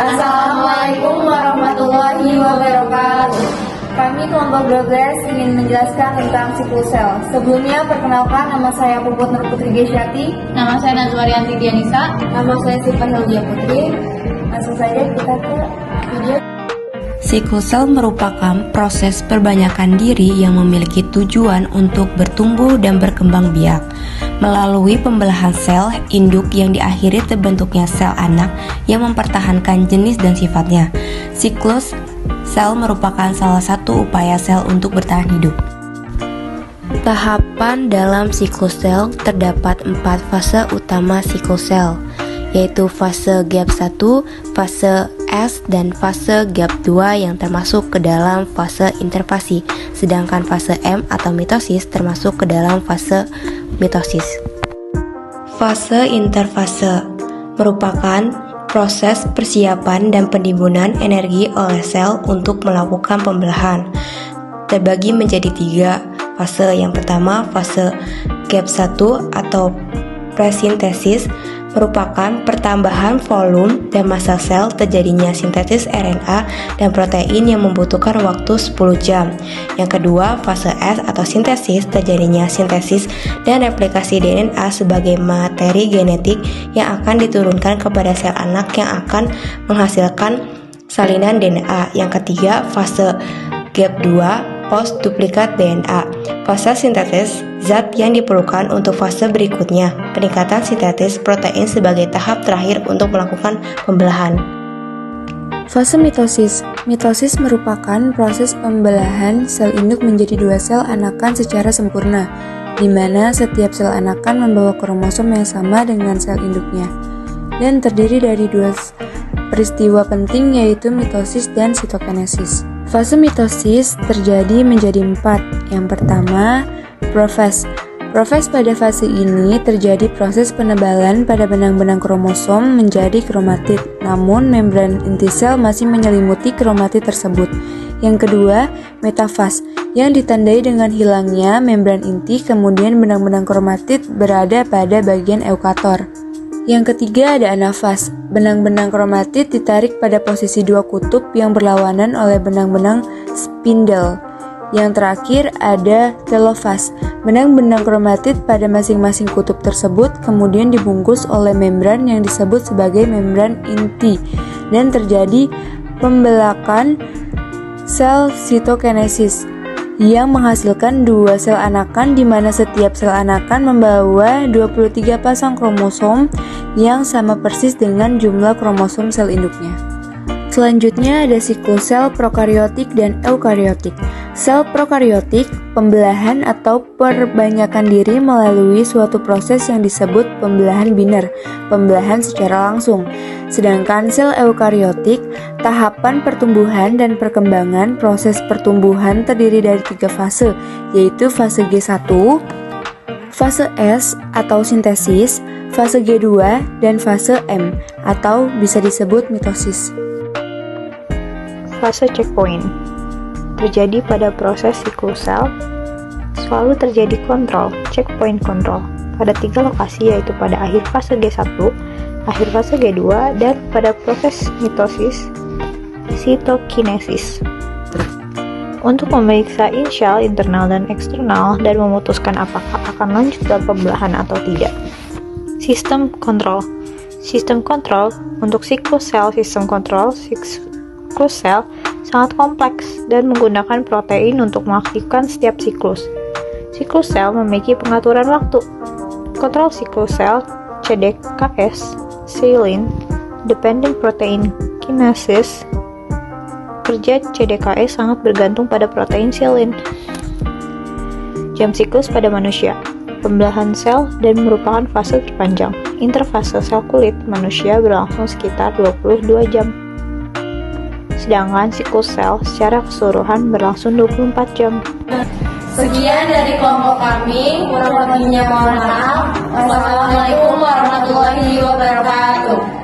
Assalamualaikum warahmatullahi wabarakatuh. Kami kelompok 12 ingin menjelaskan tentang siklus sel. Sebelumnya, perkenalkan, nama saya Puput Nur Putri Gesyati. Nama saya Nazwarianti Dianisa. Nama saya Sifah Hildia Putri. Langsung saja kita ke video. Siklus sel merupakan proses perbanyakan diri yang memiliki tujuan untuk bertumbuh dan berkembang biak. Melalui pembelahan sel induk yang diakhiri terbentuknya sel anak yang mempertahankan jenis dan sifatnya. Siklus sel merupakan salah satu upaya sel untuk bertahan hidup. Tahapan dalam siklus sel terdapat 4 fase utama siklus sel, yaitu fase gap 1, fase S, dan fase gap 2 yang termasuk ke dalam fase interfasi, sedangkan fase M atau mitosis termasuk ke dalam fase mitosis. Fase interfase merupakan proses persiapan dan penimbunan energi oleh sel untuk melakukan pembelahan. Terbagi menjadi 3 fase. Yang pertama, fase gap 1 atau presintesis merupakan pertambahan volume dan massa sel terjadinya sintesis RNA dan protein yang membutuhkan waktu 10 jam. Yang kedua, fase S atau sintesis terjadinya sintesis dan replikasi DNA sebagai materi genetik yang akan diturunkan kepada sel anak yang akan menghasilkan salinan DNA. Yang ketiga, fase gap 2 post duplikat DNA. Fase sintesis zat yang diperlukan untuk fase berikutnya, peningkatan sintetis protein sebagai tahap terakhir untuk melakukan pembelahan. Fase mitosis. Mitosis merupakan proses pembelahan sel induk menjadi 2 sel anakan secara sempurna, di mana setiap sel anakan membawa kromosom yang sama dengan sel induknya, dan terdiri dari 2 peristiwa penting, yaitu mitosis dan sitokinesis. Fase mitosis terjadi menjadi 4. Yang pertama, profase. Profase pada fase ini terjadi proses penebalan pada benang-benang kromosom menjadi kromatid, namun membran inti sel masih menyelimuti kromatid tersebut. Yang kedua, metafase, yang ditandai dengan hilangnya membran inti, kemudian benang-benang kromatid berada pada bagian eukator. Yang ketiga ada anafase. Benang-benang kromatid ditarik pada posisi 2 kutub yang berlawanan oleh benang-benang spindle. Yang terakhir ada telofase. Benang-benang kromatid pada masing-masing kutub tersebut kemudian dibungkus oleh membran yang disebut sebagai membran inti dan terjadi pembelakan sel sitokinesis yang menghasilkan 2 sel anakan, di mana setiap sel anakan membawa 23 pasang kromosom yang sama persis dengan jumlah kromosom sel induknya. Selanjutnya ada siklus sel prokariotik dan eukariotik. Sel prokariotik, pembelahan atau perbanyakan diri melalui suatu proses yang disebut pembelahan biner, pembelahan secara langsung. Sedangkan sel eukariotik, tahapan pertumbuhan dan perkembangan. Proses pertumbuhan terdiri dari 3 fase, yaitu fase G1, fase S atau sintesis, fase G2, dan fase M atau bisa disebut mitosis. Fase checkpoint terjadi pada proses siklus sel. Selalu terjadi kontrol, checkpoint kontrol, pada 3 lokasi, yaitu pada akhir fase G1, akhir fase G2, dan pada proses mitosis, sitokinesis. Untuk memeriksa initial, internal, dan eksternal, dan memutuskan apakah akan lanjut dalam pembelahan atau tidak. Sistem kontrol. Sistem kontrol untuk siklus sel. Sistem kontrol siklus sel sangat kompleks dan menggunakan protein untuk mengaktifkan setiap siklus. Siklus sel memiliki pengaturan waktu. Kontrol siklus sel CDKS, Silin, Dependent Protein Kinases. Kerja CDKS sangat bergantung pada protein silin. Jam siklus pada manusia. Pembelahan sel dan merupakan fase terpanjang. Interfase sel kulit manusia berlangsung sekitar 22 jam. Sedangkan siklus sel secara keseluruhan berlangsung 24 jam. Sekian dari kelompok kami. Kurang lebihnya mohon maaf. Wassalamualaikum warahmatullahi wabarakatuh.